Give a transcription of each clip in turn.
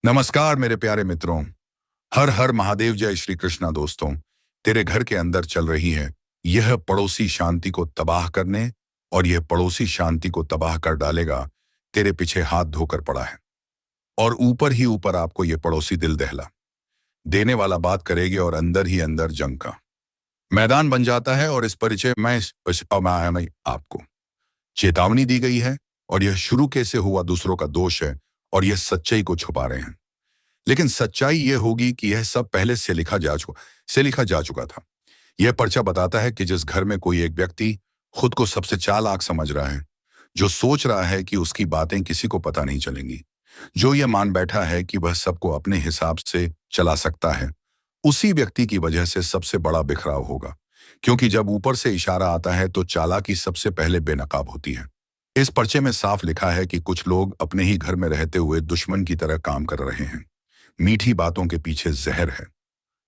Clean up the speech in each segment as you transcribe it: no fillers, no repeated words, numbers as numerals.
नमस्कार मेरे प्यारे मित्रों। हर हर महादेव, जय श्री कृष्णा। दोस्तों, तेरे घर के अंदर चल रही है यह पड़ोसी शांति को तबाह करने, और यह पड़ोसी शांति को तबाह कर डालेगा। तेरे पीछे हाथ धोकर पड़ा है, और ऊपर ही ऊपर आपको यह पड़ोसी दिल दहला देने वाला बात करेगी, और अंदर ही अंदर जंग का मैदान बन जाता है। और इस परिचय में आपको चेतावनी दी गई है, और यह शुरू कैसे हुआ दूसरों का दोष है, और यह सच्चाई को छुपा रहे हैं। लेकिन सच्चाई यह होगी कि यह सब पहले से लिखा जा चुका था। यह पर्चा बताता है कि जिस घर में कोई एक व्यक्ति खुद को सबसे चालाक समझ रहा है, जो सोच रहा है कि उसकी बातें किसी को पता नहीं चलेंगी, जो यह मान बैठा है कि वह सबको अपने हिसाब से चला सकता है, उसी व्यक्ति की वजह से सबसे बड़ा बिखराव होगा। क्योंकि जब ऊपर से इशारा आता है तो चालाकी सबसे पहले बेनकाब होती है। इस पर्चे में साफ लिखा है कि कुछ लोग अपने ही घर में रहते हुए दुश्मन की तरह काम कर रहे हैं। मीठी बातों के पीछे जहर है,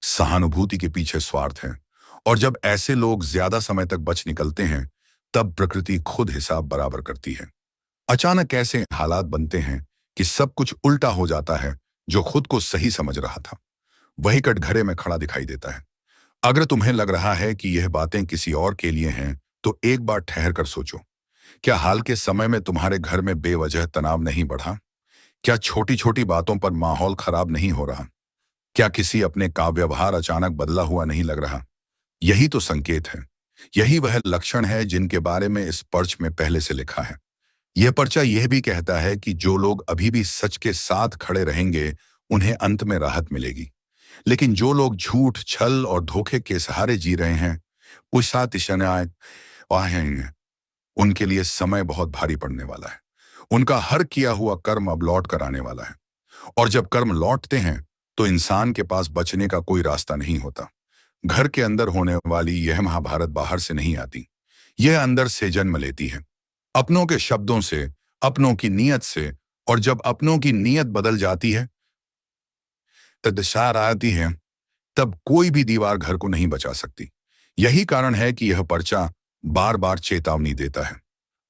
सहानुभूति के पीछे स्वार्थ है। और जब ऐसे लोग ज्यादा समय तक बच निकलते हैं, तब प्रकृति खुद हिसाब बराबर करती है। अचानक ऐसे हालात बनते हैं कि सब कुछ उल्टा हो जाता है। जो खुद को सही समझ रहा था, वही कटघरे में खड़ा दिखाई देता है। अगर तुम्हें लग रहा है कि यह बातें किसी और के लिए हैं, तो एक बार ठहर कर सोचो। क्या हाल के समय में तुम्हारे घर में बेवजह तनाव नहीं बढ़ा? क्या छोटी छोटी बातों पर माहौल खराब नहीं हो रहा? क्या किसी अपने का व्यवहार अचानक बदला हुआ नहीं लग रहा? यही तो संकेत है, यही वह लक्षण है जिनके बारे में इस पर्च में पहले से लिखा है। यह पर्चा यह भी कहता है कि जो लोग अभी भी सच के साथ खड़े रहेंगे, उन्हें अंत में राहत मिलेगी। लेकिन जो लोग झूठ, छल और धोखे के सहारे जी रहे हैं, कुछ साथ आएंगे, उनके लिए समय बहुत भारी पड़ने वाला है। उनका हर किया हुआ कर्म अब लौट कर आने वाला है। और जब कर्म लौटते हैं, तो इंसान के पास बचने का कोई रास्ता नहीं होता। घर के अंदर होने वाली यह महाभारत बाहर से नहीं आती, यह अंदर से जन्म लेती है। अपनों के शब्दों से, अपनों की नीयत से। और जब अपनों की नीयत बदल जाती है, तदशार आती है, तब कोई भी दीवार घर को नहीं बचा सकती। यही कारण है कि यह पर्चा बार बार चेतावनी देता है।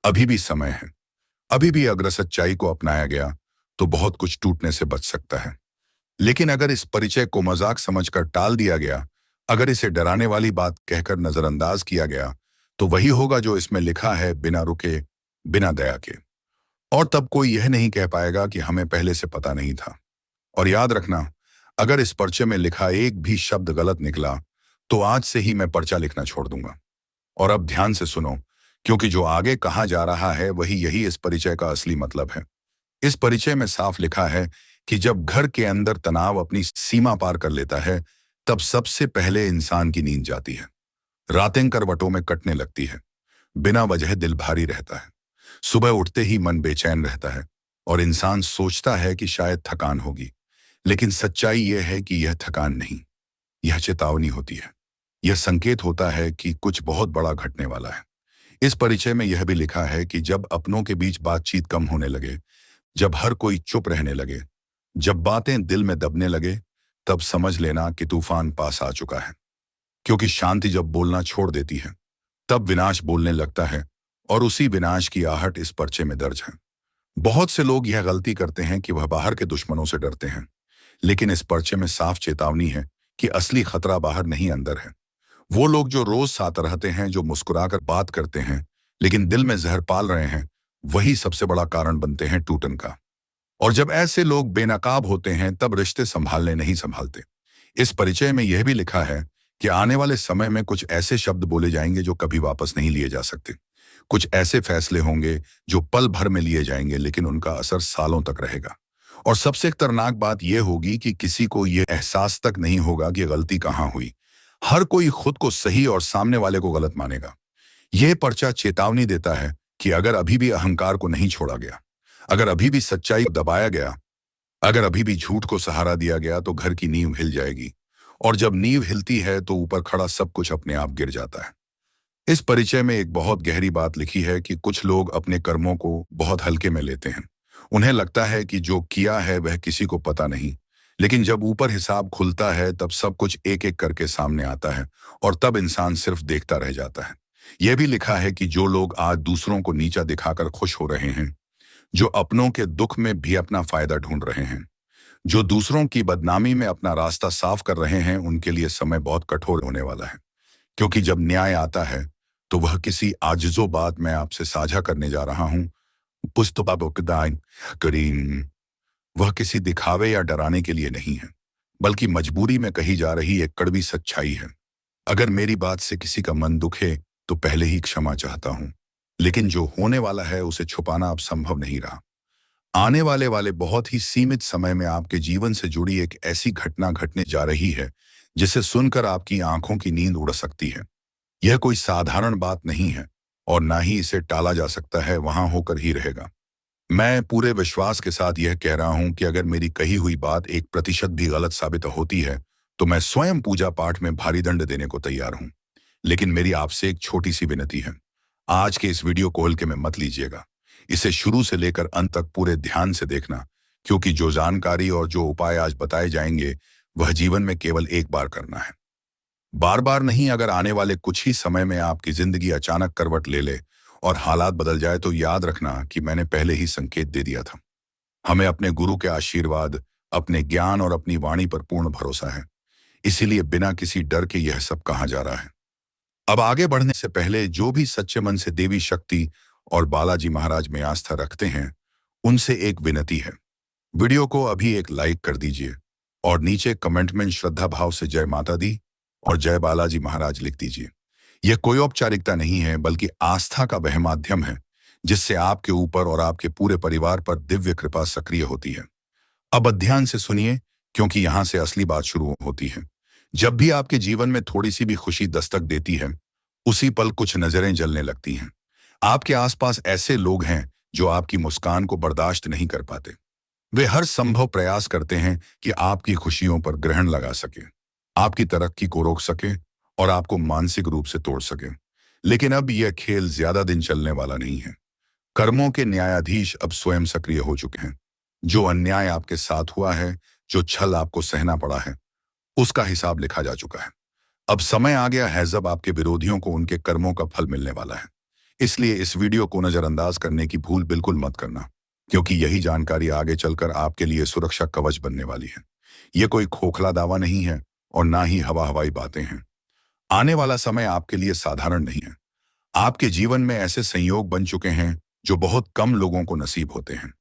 अभी भी समय है। अभी भी अगर सच्चाई को अपनाया गया, तो बहुत कुछ टूटने से बच सकता है। लेकिन अगर इस परिचय को मजाक समझकर टाल दिया गया, अगर इसे डराने वाली बात कहकर नजरअंदाज किया गया, तो वही होगा जो इसमें लिखा है, बिना रुके, बिना दया के। और तब कोई यह नहीं कह पाएगा कि हमें पहले से पता नहीं था। और याद रखना, अगर इस पर्चे में लिखा एक भी शब्द गलत निकला, तो आज से ही मैं पर्चा लिखना छोड़ दूंगा। और अब ध्यान से सुनो, क्योंकि जो आगे कहा जा रहा है वही यही इस परिचय का असली मतलब है। इस परिचय में साफ लिखा है कि जब घर के अंदर तनाव अपनी सीमा पार कर लेता है, तब सबसे पहले इंसान की नींद जाती है। रातें करवटों में कटने लगती है। बिना वजह दिल भारी रहता है। सुबह उठते ही मन बेचैन रहता है, और इंसान सोचता है कि शायद थकान होगी। लेकिन सच्चाई यह है कि यह थकान नहीं, यह चेतावनी होती है। यह संकेत होता है कि कुछ बहुत बड़ा घटने वाला है। इस परिचय में यह भी लिखा है कि जब अपनों के बीच बातचीत कम होने लगे, जब हर कोई चुप रहने लगे, जब बातें दिल में दबने लगे, तब समझ लेना कि तूफान पास आ चुका है। क्योंकि शांति जब बोलना छोड़ देती है, तब विनाश बोलने लगता है। और उसी विनाश की आहट इस पर्चे में दर्ज है। बहुत से लोग यह गलती करते हैं कि वह बाहर के दुश्मनों से डरते हैं। लेकिन इस पर्चे में साफ चेतावनी है कि असली खतरा बाहर नहीं, अंदर है। वो लोग जो रोज साथ रहते हैं, जो मुस्कुराकर बात करते हैं, लेकिन दिल में जहर पाल रहे हैं, वही सबसे बड़ा कारण बनते हैं टूटन का। और जब ऐसे लोग बेनकाब होते हैं, तब रिश्ते संभालने नहीं संभालते। इस परिचय में यह भी लिखा है कि आने वाले समय में कुछ ऐसे शब्द बोले जाएंगे जो कभी वापस नहीं लिए जा सकते। कुछ ऐसे फैसले होंगे जो पल भर में लिए जाएंगे, लेकिन उनका असर सालों तक रहेगा। और सबसे खतरनाक बात यह होगी कि किसी को यह एहसास तक नहीं होगा कि गलती कहाँ हुई। हर कोई खुद को सही और सामने वाले को गलत मानेगा। यह पर्चा चेतावनी देता है कि अगर अभी भी अहंकार को नहीं छोड़ा गया, अगर अभी भी सच्चाई को दबाया गया, अगर अभी भी झूठ को सहारा दिया गया, तो घर की नींव हिल जाएगी। और जब नींव हिलती है, तो ऊपर खड़ा सब कुछ अपने आप गिर जाता है। इस परिचय में एक बहुत गहरी बात लिखी है कि कुछ लोग अपने कर्मों को बहुत हल्के में लेते हैं। उन्हें लगता है कि जो किया है वह किसी को पता नहीं। लेकिन जब ऊपर हिसाब खुलता है, तब सब कुछ एक एक करके सामने आता है, और तब इंसान सिर्फ देखता रह जाता है। यह भी लिखा है कि जो लोग आज दूसरों को नीचा दिखाकर खुश हो रहे हैं, जो अपनों के दुख में भी अपना फायदा ढूंढ रहे हैं, जो दूसरों की बदनामी में अपना रास्ता साफ कर रहे हैं, उनके लिए समय बहुत कठोर होने वाला है। क्योंकि जब न्याय आता है, तो वह किसी आजिज़ो बात मैं आपसे साझा करने जा रहा हूँ। पुस्तकाबोकदाइन करीम, वह किसी दिखावे या डराने के लिए नहीं है, बल्कि मजबूरी में कही जा रही एक कड़वी सच्चाई है। अगर मेरी बात से किसी का मन दुखे, तो पहले ही क्षमा चाहता हूँ। लेकिन जो होने वाला है, उसे छुपाना अब संभव नहीं रहा। आने वाले बहुत ही सीमित समय में आपके जीवन से जुड़ी एक ऐसी घटना घटने जा रही है, जिसे सुनकर आपकी आंखों की नींद उड़ सकती है। यह कोई साधारण बात नहीं है, और ना ही इसे टाला जा सकता है, वहां होकर ही रहेगा। मैं पूरे विश्वास के साथ यह कह रहा हूं कि अगर मेरी कही हुई बात 1% भी गलत साबित होती है, तो मैं स्वयं पूजा पाठ में भारी दंड देने को तैयार हूं। लेकिन मेरी आपसे एक छोटी सी विनती है। आज के इस वीडियो को हल्के में मत लीजिएगा। इसे शुरू से लेकर अंत तक पूरे ध्यान से देखना, क्योंकि जो जानकारी और जो उपाय आज बताए जाएंगे, वह जीवन में केवल एक बार करना है। बार बार नहीं। अगर आने वाले कुछ ही समय में आपकी जिंदगी अचानक करवट ले ले और हालात बदल जाए, तो याद रखना कि मैंने पहले ही संकेत दे दिया था। हमें अपने गुरु के आशीर्वाद, अपने ज्ञान और अपनी वाणी पर पूर्ण भरोसा है। इसीलिए बिना किसी डर के यह सब कहा जा रहा है। अब आगे बढ़ने से पहले जो भी सच्चे मन से देवी शक्ति और बालाजी महाराज में आस्था रखते हैं, उनसे एक विनती है। वीडियो को अभी एक लाइक कर दीजिए और नीचे कमेंट में श्रद्धा भाव से जय माता दी और जय बालाजी महाराज लिख दीजिए। यह कोई औपचारिकता नहीं है, बल्कि आस्था का वह माध्यम है जिससे आपके ऊपर और आपके पूरे परिवार पर दिव्य कृपा सक्रिय होती है। अब ध्यान से सुनिए, क्योंकि यहां से असली बात शुरू होती है। जब भी आपके जीवन में थोड़ी सी भी खुशी दस्तक देती है, उसी पल कुछ नजरें जलने लगती हैं। आपके आसपास ऐसे लोग हैं जो आपकी मुस्कान को बर्दाश्त नहीं कर पाते। वे हर संभव प्रयास करते हैं कि आपकी खुशियों पर ग्रहण लगा सके, आपकी तरक्की को रोक सके और आपको मानसिक रूप से तोड़ सके। लेकिन अब यह खेल ज्यादा दिन चलने वाला नहीं है। कर्मों के न्यायाधीश अब स्वयं सक्रिय हो चुके हैं। जो अन्याय आपके साथ हुआ है, जो छल आपको सहना पड़ा है, उसका हिसाब लिखा जा चुका है। अब समय आ गया है जब आपके विरोधियों को उनके कर्मों का फल मिलने वाला है। इसलिए इस वीडियो को नजरअंदाज करने की भूल बिल्कुल मत करना, क्योंकि यही जानकारी आगे चलकर आपके लिए सुरक्षा कवच बनने वाली है। यह कोई खोखला दावा नहीं है और ना ही हवा हवाई बातें हैं। आने वाला समय आपके लिए साधारण नहीं है। आपके जीवन में ऐसे संयोग बन चुके हैं जो बहुत कम लोगों को नसीब होते हैं।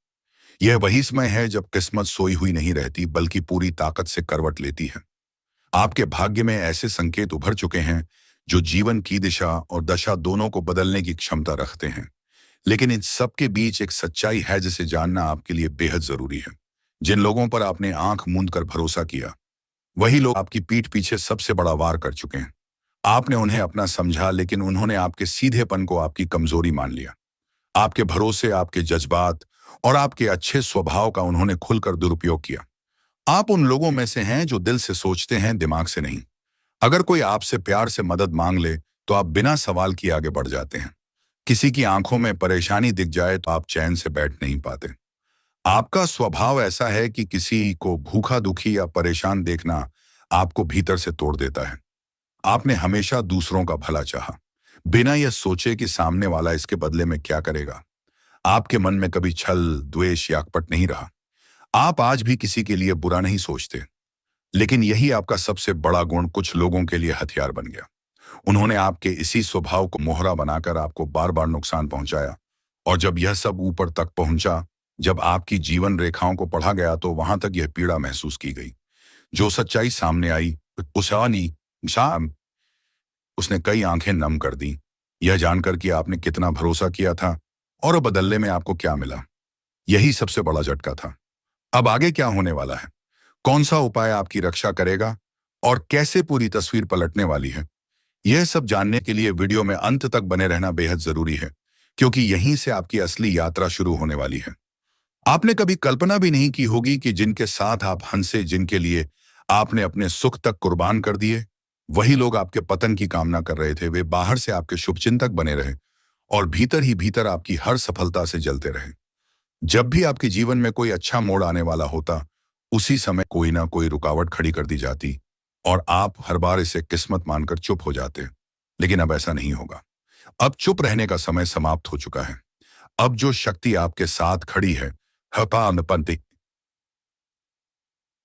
यह वही समय है जब किस्मत सोई हुई नहीं रहती, बल्कि पूरी ताकत से करवट लेती है। आपके भाग्य में ऐसे संकेत उभर चुके हैं जो जीवन की दिशा और दशा दोनों को बदलने की क्षमता रखते हैं। लेकिन इन सब के बीच एक सच्चाई है जिसे जानना आपके लिए बेहद जरूरी है। जिन लोगों पर आपने आंख मूंद कर भरोसा किया, वही लोग आपकी पीठ पीछे सबसे बड़ा वार कर चुके हैं। आपने उन्हें अपना समझा, लेकिन उन्होंने आपके सीधेपन को आपकी कमजोरी मान लिया। आपके भरोसे, आपके जज्बात और आपके अच्छे स्वभाव का उन्होंने खुलकर दुरुपयोग किया। आप उन लोगों में से हैं जो दिल से सोचते हैं, दिमाग से नहीं। अगर कोई आपसे प्यार से मदद मांग ले, तो आप बिना सवाल किए आगे बढ़ जाते हैं। किसी की आंखों में परेशानी दिख जाए तो आप चैन से बैठ नहीं पाते। आपका स्वभाव ऐसा है कि किसी को भूखा, दुखी या परेशान देखना आपको भीतर से तोड़ देता है। आपने हमेशा दूसरों का भला चाहा, बिना यह सोचे कि सामने वाला इसके बदले में क्या करेगा। आपके मन में कभी छल, द्वेष या कपट नहीं रहा। आप आज भी किसी के लिए बुरा नहीं सोचते। लेकिन यही आपका सबसे बड़ा गुण कुछ लोगों के लिए हथियार बन गया। उन्होंने आपके इसी स्वभाव को मोहरा बनाकर आपको बार बार नुकसान पहुंचाया। और जब यह सब ऊपर तक पहुंचा, जब आपकी जीवन रेखाओं को पढ़ा गया, तो वहां तक यह पीड़ा महसूस की गई। जो सच्चाई सामने आई, उसानी शाम उसने कई आंखें नम कर दी, यह जानकर कि आपने कितना भरोसा किया था और बदले में आपको क्या मिला। यही सबसे बड़ा झटका था। अब आगे क्या होने वाला है, कौन सा उपाय आपकी रक्षा करेगा और कैसे पूरी तस्वीर पलटने वाली है, यह सब जानने के लिए वीडियो में अंत तक बने रहना बेहद जरूरी है, क्योंकि यहीं से आपकी असली यात्रा शुरू होने वाली है। आपने कभी कल्पना भी नहीं की होगी कि जिनके साथ आप हंसे, जिनके लिए आपने अपने सुख तक कुर्बान कर दिए, वही लोग आपके पतन की कामना कर रहे थे। वे बाहर से आपके शुभचिंतक बने रहे और भीतर ही भीतर आपकी हर सफलता से जलते रहे। जब भी आपके जीवन में कोई अच्छा मोड़ आने वाला होता, उसी समय कोई ना कोई रुकावट खड़ी कर दी जाती और आप हर बार इसे किस्मत मानकर चुप हो जाते। लेकिन अब ऐसा नहीं होगा। अब चुप रहने का समय समाप्त हो चुका है। अब जो शक्ति आपके साथ खड़ी है, हपानपंती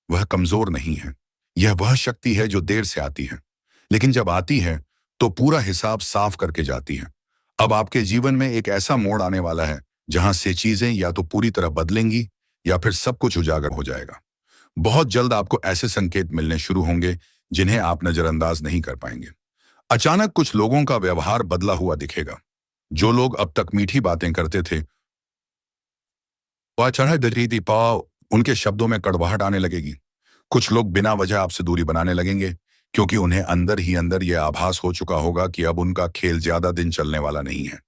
वह कमजोर नहीं है। यह वह शक्ति है जो देर से आती है, लेकिन जब आती है तो पूरा हिसाब साफ करके जाती है। अब आपके जीवन में एक ऐसा मोड़ आने वाला है जहां से चीजें या तो पूरी तरह बदलेंगी या फिर सब कुछ उजागर हो जाएगा। बहुत जल्द आपको ऐसे संकेत मिलने शुरू होंगे जिन्हें आप नजरअंदाज नहीं कर पाएंगे। अचानक कुछ लोगों का व्यवहार बदला हुआ दिखेगा। जो लोग अब तक मीठी बातें करते थे, वह अचानक दरीदी पाव उनके शब्दों में कड़वाहट आने लगेगी। कुछ लोग बिना वजह आपसे दूरी बनाने लगेंगे, क्योंकि उन्हें अंदर ही अंदर यह आभास हो चुका होगा कि अब उनका खेल ज्यादा दिन चलने वाला नहीं है।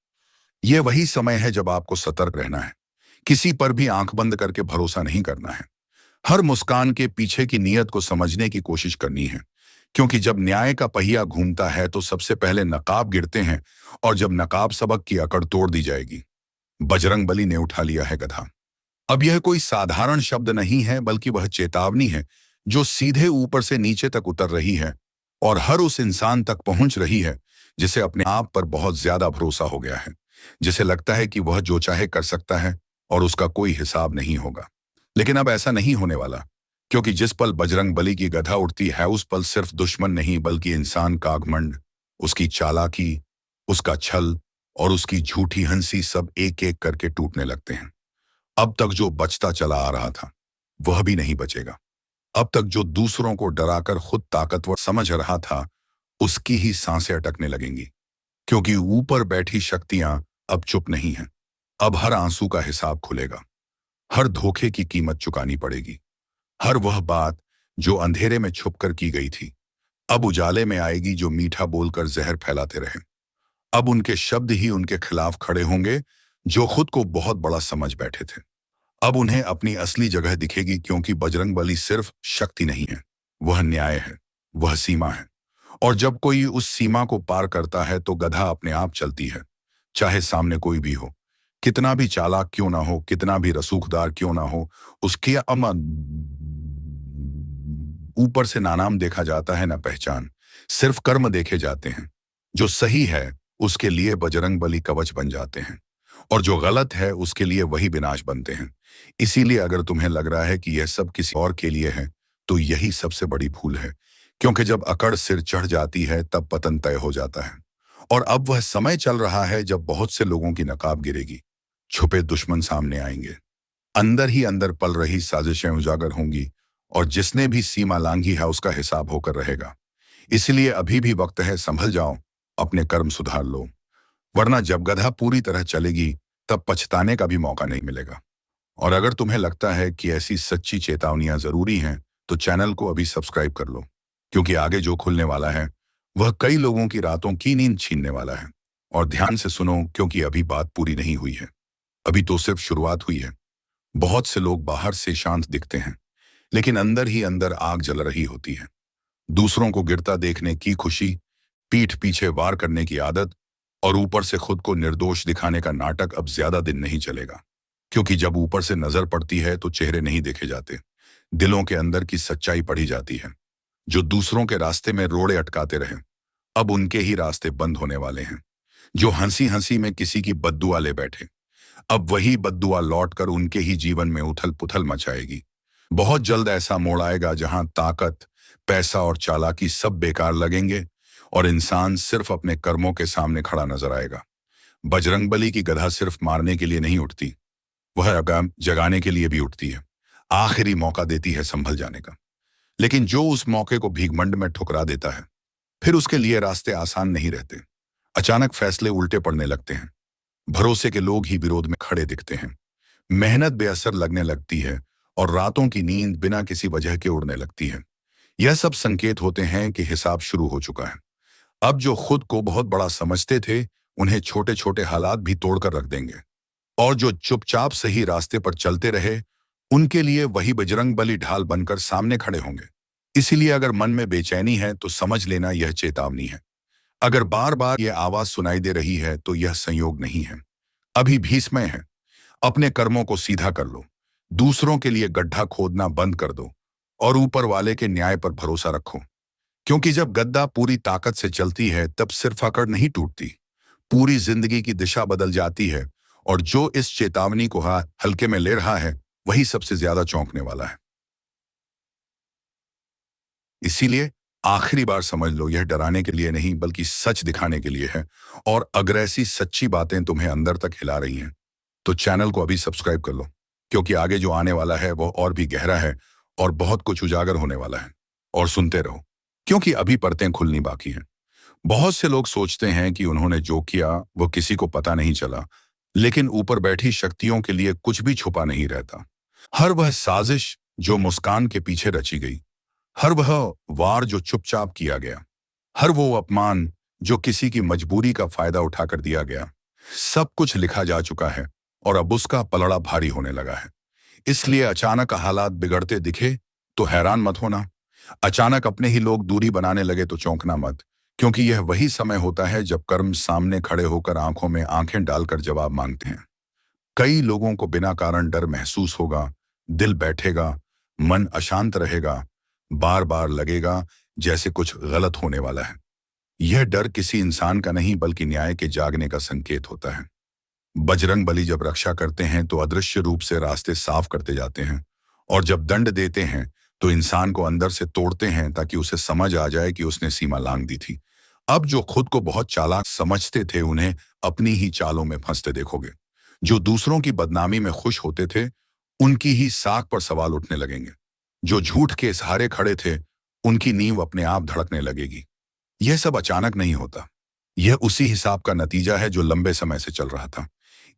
यह वही समय है जब आपको सतर्क रहना है। किसी पर भी आंख बंद करके भरोसा नहीं करना है। हर मुस्कान के पीछे की नीयत को समझने की कोशिश करनी है, क्योंकि जब न्याय का पहिया घूमता है तो सबसे पहले नकाब गिरते हैं, और जब नकाब सबक की अकड़ तोड़ दी जाएगी। बजरंगबली ने उठा लिया है गधा। अब यह कोई साधारण शब्द नहीं है, बल्कि वह चेतावनी है जो सीधे ऊपर से नीचे तक उतर रही है और हर उस इंसान तक पहुंच रही है जिसे अपने आप पर बहुत ज्यादा भरोसा हो गया है, जिसे लगता है कि वह जो चाहे कर सकता है और उसका कोई हिसाब नहीं होगा। लेकिन अब ऐसा नहीं होने वाला, क्योंकि जिस पल बजरंगबली की गधा उठती है उस पल सिर्फ दुश्मन नहीं बल्कि इंसान का घमंड, उसकी चालाकी, उसका छल और उसकी झूठी हंसी सब एक एक करके टूटने लगते हैं। अब तक जो बचता चला आ रहा था वह भी नहीं बचेगा। अब तक जो दूसरों को डराकर खुद ताकतवर समझ रहा था उसकी ही सांसें अटकने लगेंगी, क्योंकि ऊपर बैठी शक्तियां अब चुप नहीं हैं। अब हर आंसू का हिसाब खुलेगा, हर धोखे की कीमत चुकानी पड़ेगी। हर वह बात जो अंधेरे में छुपकर की गई थी अब उजाले में आएगी, जो मीठा बोलकर जहर फैलाते रहे। अब उनके शब्द ही उनके खिलाफ खड़े होंगे जो खुद को बहुत बड़ा समझ बैठे थे। अब उन्हें अपनी असली जगह दिखेगी, क्योंकि बजरंगबली सिर्फ शक्ति नहीं है, वह न्याय है, वह सीमा है। और जब कोई उस सीमा को पार करता है तो गधा अपने आप चलती है, चाहे सामने कोई भी हो, कितना भी चालाक क्यों ना हो, कितना भी रसूखदार क्यों ना हो। उसकी अमन ऊपर से ना नाम देखा जाता है ना पहचान, सिर्फ कर्म देखे जाते हैं। जो सही है उसके लिए बजरंगबली कवच बन जाते हैं, और जो गलत है उसके लिए वही विनाश बनते हैं। इसीलिए अगर तुम्हें लग रहा है कि यह सब किसी और के लिए है तो यही सबसे बड़ी भूल है, क्योंकि जब अकड़ सिर चढ़ जाती है तब पतन तय हो जाता है। और अब वह समय चल रहा है जब बहुत से लोगों की नकाब गिरेगी, छुपे दुश्मन सामने आएंगे, अंदर ही अंदर पल रही साजिशें उजागर होंगी, और जिसने भी सीमा लांघी है उसका हिसाब होकर रहेगा। इसलिए अभी भी वक्त है, संभल जाओ, अपने कर्म सुधार लो, वरना जब गधा पूरी तरह चलेगी तब पछताने का भी मौका नहीं मिलेगा। और अगर तुम्हें लगता है कि ऐसी सच्ची चेतावनियां जरूरी हैं तो चैनल को अभी सब्सक्राइब कर लो, क्योंकि आगे जो खुलने वाला है वह कई लोगों की रातों की नींद छीनने वाला है। और ध्यान से सुनो, क्योंकि अभी बात पूरी नहीं हुई है, अभी तो सिर्फ शुरुआत हुई है। बहुत से लोग बाहर से शांत दिखते हैं, लेकिन अंदर ही अंदर आग जल रही होती है। दूसरों को गिरता देखने की खुशी, पीठ पीछे वार करने की आदत, और ऊपर से खुद को निर्दोष दिखाने का नाटक अब ज्यादा दिन नहीं चलेगा। क्योंकि जब ऊपर से नजर पड़ती है तो चेहरे नहीं देखे जाते, दिलों के अंदर की सच्चाई पढ़ी जाती है। जो दूसरों के रास्ते में रोड़े अटकाते रहे अब उनके ही रास्ते बंद होने वाले हैं। जो हंसी हंसी में किसी की बद्दुआ ले बैठे अब वही बद्दुआ लौटकर उनके ही जीवन में उथल पुथल मचाएगी। बहुत जल्द ऐसा मोड़ आएगा जहां ताकत, पैसा और चालाकी सब बेकार लगेंगे और इंसान सिर्फ अपने कर्मों के सामने खड़ा नजर आएगा। बजरंगबली की गधा सिर्फ मारने के लिए नहीं उठती, वह आगाम जगाने के लिए भी उठती है। आखिरी मौका देती है संभल जाने का। लेकिन जो उस मौके को भीगमंड में ठुकरा देता है फिर उसके लिए रास्ते आसान नहीं रहते। अचानक फैसले उल्टे पड़ने लगते हैं, भरोसे के लोग ही विरोध में खड़े दिखते हैं, मेहनत बेअसर लगने लगती है और रातों की नींद बिना किसी वजह के उड़ने लगती है। यह सब संकेत होते हैं कि हिसाब शुरू हो चुका है। अब जो खुद को बहुत बड़ा समझते थे उन्हें छोटे छोटे हालात भी तोड़कर रख देंगे, और जो चुपचाप सही रास्ते पर चलते रहे उनके लिए वही बजरंगबली ढाल बनकर सामने खड़े होंगे। इसीलिए अगर मन में बेचैनी है तो समझ लेना यह चेतावनी है। अगर बार बार यह आवाज सुनाई दे रही है तो यह संयोग नहीं है, अभी भी समय है। अपने कर्मों को सीधा कर लो, दूसरों के लिए गड्ढा खोदना बंद कर दो और ऊपर वाले के न्याय पर भरोसा रखो। क्योंकि जब गद्दा पूरी ताकत से चलती है तब सिर्फ अकड़ नहीं टूटती, पूरी जिंदगी की दिशा बदल जाती है। और जो इस चेतावनी को हल्के में ले रहा है वही सबसे ज्यादा चौंकने वाला है। इसीलिए आखिरी बार समझ लो, यह डराने के लिए नहीं बल्कि सच दिखाने के लिए है। और अगर ऐसी सच्ची बातें तुम्हें अंदर तक हिला रही हैं तो चैनल को अभी सब्सक्राइब कर लो, क्योंकि आगे जो आने वाला है वो और भी गहरा है और बहुत कुछ उजागर होने वाला है। और सुनते रहो, क्योंकि अभी परतें खुलनी बाकी हैं। बहुत से लोग सोचते हैं कि उन्होंने जो किया वो किसी को पता नहीं चला, लेकिन ऊपर बैठी शक्तियों के लिए कुछ भी छुपा नहीं रहता। हर वह साजिश जो मुस्कान के पीछे रची गई, हर वह वार जो चुपचाप किया गया, हर वो अपमान जो किसी की मजबूरी का फायदा उठाकर दिया गया, सब कुछ लिखा जा चुका है और अब उसका पलड़ा भारी होने लगा है। इसलिए अचानक हालात बिगड़ते दिखे तो हैरान मत होना। अचानक अपने ही लोग दूरी बनाने लगे तो चौंकना मत, क्योंकि यह वही समय होता है जब कर्म सामने खड़े होकर आंखों में आंखें डालकर जवाब मांगते हैं। कई लोगों को बिना कारण डर महसूस होगा, दिल बैठेगा, मन अशांत रहेगा, बार बार लगेगा जैसे कुछ गलत होने वाला है। यह डर किसी इंसान का नहीं बल्कि न्याय के जागने का संकेत होता है। बजरंग बली जब रक्षा करते हैं तो अदृश्य रूप से रास्ते साफ करते जाते हैं, और जब दंड देते हैं तो इंसान को अंदर से तोड़ते हैं ताकि उसे समझ आ जाए कि उसने सीमा लांघ दी थी। अब जो खुद को बहुत चालाक समझते थे उन्हें अपनी ही चालों में फंसते देखोगे। जो दूसरों की बदनामी में खुश होते थे उनकी ही साख पर सवाल उठने लगेंगे। जो झूठ के सहारे खड़े थे उनकी नींव अपने आप धड़कने लगेगी। यह सब अचानक नहीं होता, यह उसी हिसाब का नतीजा है जो लंबे समय से चल रहा था।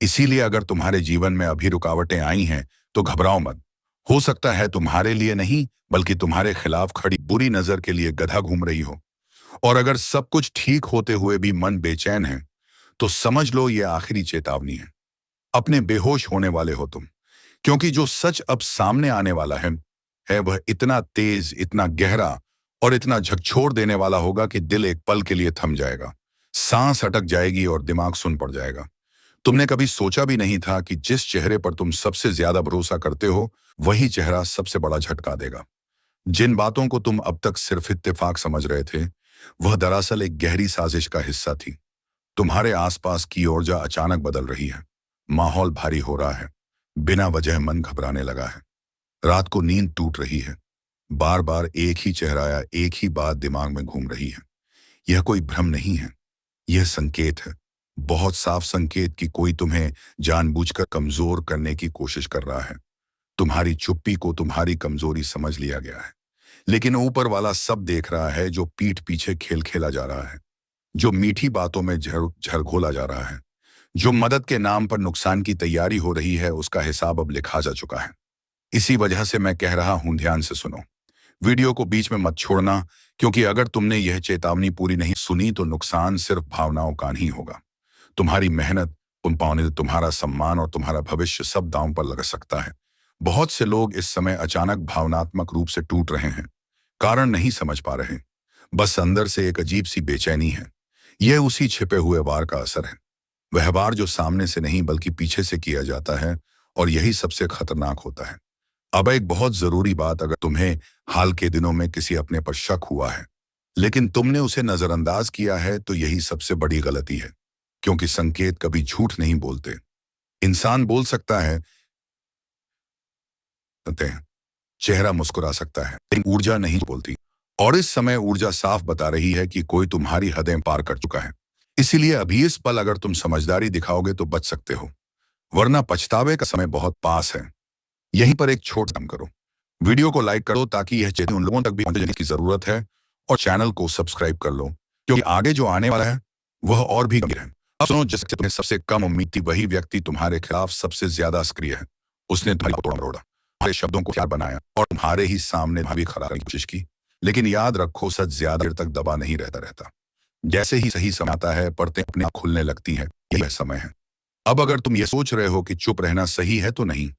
इसीलिए अगर तुम्हारे जीवन में अभी रुकावटें आई हैं तो घबराओ मत। हो सकता है तुम्हारे लिए नहीं बल्कि तुम्हारे खिलाफ खड़ी बुरी नजर के लिए गधा घूम रही हो। और अगर सब कुछ ठीक होते हुए भी मन बेचैन है तो समझ लो यह आखिरी चेतावनी है। अपने बेहोश होने वाले हो तुम, क्योंकि जो सच अब सामने आने वाला है वह इतना तेज, इतना गहरा और इतना झकझोर देने वाला होगा कि दिल एक पल के लिए थम जाएगा, सांस अटक जाएगी और दिमाग सुन पड़ जाएगा। तुमने कभी सोचा भी नहीं था कि जिस चेहरे पर तुम सबसे ज्यादा भरोसा करते हो वही चेहरा सबसे बड़ा झटका देगा। जिन बातों को तुम अब तक सिर्फ इत्तेफाक समझ रहे थे वह दरअसल एक गहरी साजिश का हिस्सा थी। तुम्हारे आसपास की ऊर्जा अचानक बदल रही है, माहौल भारी हो रहा है, बिना वजह मन घबराने लगा है, रात को नींद टूट रही है, बार बार एक ही चेहरा या एक ही बात दिमाग में घूम रही है। यह कोई भ्रम नहीं है, यह संकेत है, बहुत साफ संकेत कि कोई तुम्हें जानबूझकर कमजोर करने की कोशिश कर रहा है। तुम्हारी चुप्पी को तुम्हारी कमजोरी समझ लिया गया है, लेकिन ऊपर वाला सब देख रहा है। जो पीठ पीछे खेल खेला जा रहा है, जो मीठी बातों में झर घोला जा रहा है, जो मदद के नाम पर नुकसान की तैयारी हो रही है, उसका हिसाब अब लिखा जा चुका है। इसी वजह से मैं कह रहा हूं, ध्यान से सुनो, वीडियो को बीच में मत छोड़ना, क्योंकि अगर तुमने यह चेतावनी पूरी नहीं सुनी तो नुकसान सिर्फ भावनाओं का नहीं होगा। तुम्हारी मेहनत, तुम पाने, तुम्हारा सम्मान और तुम्हारा भविष्य सब दांव पर लग सकता है। बहुत से लोग इस समय अचानक भावनात्मक रूप से टूट रहे हैं, कारण नहीं समझ पा रहे, बस अंदर से एक अजीब सी बेचैनी है। यह उसी छिपे हुए वार का असर है, वह वार जो सामने से नहीं बल्कि पीछे से किया जाता है, और यही सबसे खतरनाक होता है। अब एक बहुत जरूरी बात, अगर तुम्हें हाल के दिनों में किसी अपने पर शक हुआ है लेकिन तुमने उसे नजरअंदाज किया है तो यही सबसे बड़ी गलती है, क्योंकि संकेत कभी झूठ नहीं बोलते। इंसान बोल सकता है, चेहरा मुस्कुरा सकता है, लेकिन ऊर्जा नहीं बोलती। और इस समय ऊर्जा साफ बता रही है कि कोई तुम्हारी हदें पार कर चुका है। इसीलिए अभी इस पल अगर तुम समझदारी दिखाओगे तो बच सकते हो, वरना पछतावे का समय बहुत पास है। यहीं पर एक छोटा काम करो, वीडियो को लाइक करो ताकि यह चेतावनी उन लोगों तक भी पहुंचने की जरूरत है, और चैनल को सब्सक्राइब कर लो, क्योंकि आगे जो आने वाला है वह और भी गंभीर है। अब सुनो, जिससे तुम्हें सबसे कम उम्मीद थी वही व्यक्ति तुम्हारे खिलाफ सबसे ज्यादा सक्रिय है। उसने तुम्हारी तोड़ा मरोड़ा, तुम्हारे शब्दों को प्यार बनाया और तुम्हारे ही सामने भाभी खड़ा करने की कोशिश की। लेकिन याद रखो, सच ज्यादा देर तक दबा नहीं रहता। जैसे ही सही समय आता है परतें अपने आप खुलने लगती हैं, यही समय है। अब अगर तुम ये सोच रहे हो कि चुप रहना सही है तो नहीं,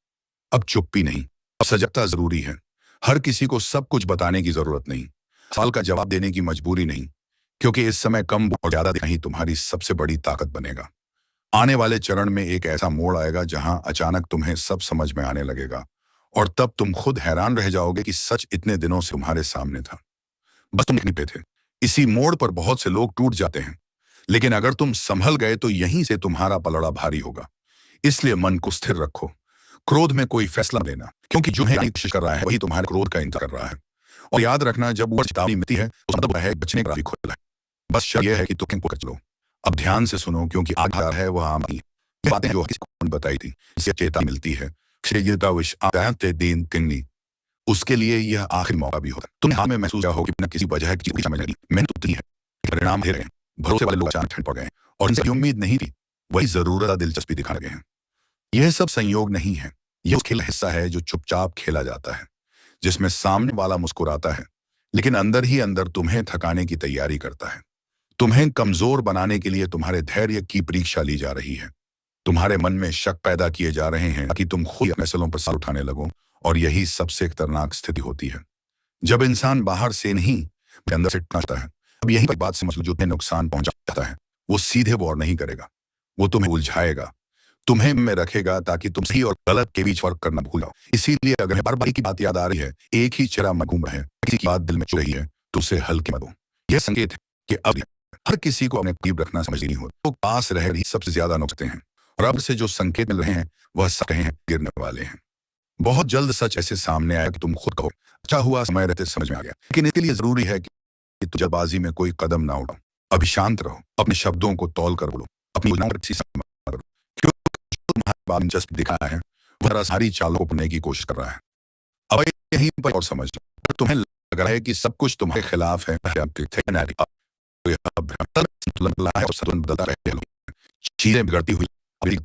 अब चुप्पी नहीं, अब सजगता जरूरी है। हर किसी को सब कुछ बताने की जरूरत नहीं, सवाल का जवाब देने की मजबूरी नहीं, क्योंकि इस समय कम और ज्यादा देना ही तुम्हारी सबसे बड़ी ताकत बनेगा। आने वाले चरण में एक ऐसा मोड़ आएगा जहां अचानक तुम्हें सब समझ में आने लगेगा, और तब तुम खुद हैरान रह जाओगे कि सच इतने दिनों से तुम्हारे सामने था, बस तुम नहीं पे थे। इसी मोड़ पर बहुत से लोग टूट जाते हैं, लेकिन अगर तुम संभल गए तो यहीं से तुम्हारा पलड़ा भारी होगा। इसलिए मन को स्थिर रखो, क्रोध में कोई फैसला लेना, क्योंकि जो है कोशिश कर रहा है वही तुम्हारे क्रोध का इंतजार कर रहा है। और याद रखना, जब ऊपर चेतावनी मिलती है तो मतलब है बचने का रास्ता खुला है। बस शर्त यह है कि तुम कर चलो। अब ध्यान से सुनो, क्योंकि आगे है वो आम नहीं है। ये बातें जो किसी को बताई थी, इससे चेतावनी मिलती है। उसके लिए यह आखिरी मौका भी होता है। तुमने हाल में महसूस किया हो कि बिना किसी वजह की चीज समझ नहीं, मैंने तो दी है, परिणाम दे रहे हैं। भरोसे वाले लोग अचानक ठंड पड़ गए हैं और इनसे जो उम्मीद नहीं थी वही जरूरत दिलचस्पी दिखा लगे हैं। यह सब संयोग नहीं है, यह उस खेल का हिस्सा है जो चुपचाप खेला जाता है, जिसमें सामने वाला मुस्कुराता है लेकिन अंदर ही अंदर तुम्हें थकाने की तैयारी करता है। तुम्हें कमजोर बनाने के लिए तुम्हारे धैर्य की परीक्षा ली जा रही है। तुम्हारे मन में शक पैदा किए जा रहे हैं ताकि तुम खुद अपने फैसलों पर सवाल उठाने लगो। और यही सबसे खतरनाक स्थिति होती है, जब इंसान बाहर से नहीं अंदर से टूटता है। अब यही पर बात समझ लो, जो तुम्हें नुकसान पहुंचाता है वो सीधे वॉर नहीं करेगा, वो तुम्हें उलझाएगा, तुम्हें में रखेगा ताकि तुम सही और गलत के बीच फर्क करना भूल जाओ। इसीलिए अगर बार बार की बात याद आ रही है, एक ही चेहरा में घूम रहा है, किसी की बात दिल में चुभ रही है, तो उसे हल्के मत दो। यह संकेत है कि अब हर किसी को अपने करीब रखना समझ नहीं होता, तो पास रह ही सबसे ज्यादा नुकसान हैं। और अब से जो संकेत मिल रहे हैं वह सब हैं गिरने वाले हैं। बहुत जल्द सच ऐसे सामने आया कि तुम खुद कहो, अच्छा हुआ समय रहते समझ में आ गया। लेकिन इसके लिए जरूरी है कि तुम जल्दबाजी में कोई कदम ना उठाओ। अभी शांत रहो, अपने शब्दों को तौल कर बोलो, अपनी योजनाओं पर अच्छी समझ करो। क्योंकि तुम्हारे बात में दिलचस्पी दिखा है वह सारी चालों को पढ़ने की कोशिश कर रहा है। अब यहीं पर और समझ लो, अगर तुम्हें लग रहा है कि सब कुछ तुम्हारे खिलाफ है, चीजें बिगड़ती हुई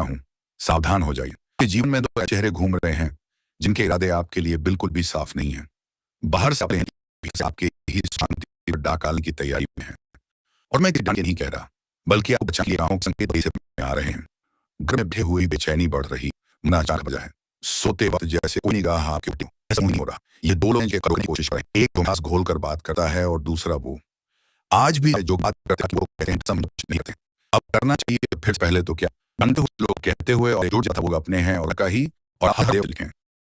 हूँ, सावधान हो जाइए। जीवन में दो चेहरे घूम रहे हैं जिनके इरादे आपके लिए बिल्कुल भी साफ नहीं है। बाहर से आपके ही शांति पर डाकाल की तैयारी में है। और मैं नहीं कह रहा, बल्कि आप बचाने के राहों संकेत से आ रहे हैं। घर में बैठे हुई बेचैनी बढ़ रही, ना अचानक बजाय सोते वक्त जैसे कोई निगाह आपके ऊपर, ऐसा नहीं हो रहा। ये दो लोग करने की कोशिश करें, एक घोल घोल कर बात करता है और दूसरा वो आज भी जो बात करते हैं वो कहते हैं समझ नहीं करते। अब करना चाहिए फिर पहले तो क्या, लोग कहते हुए और जुड़ जाता वो अपने हैं और का ही और लिखें।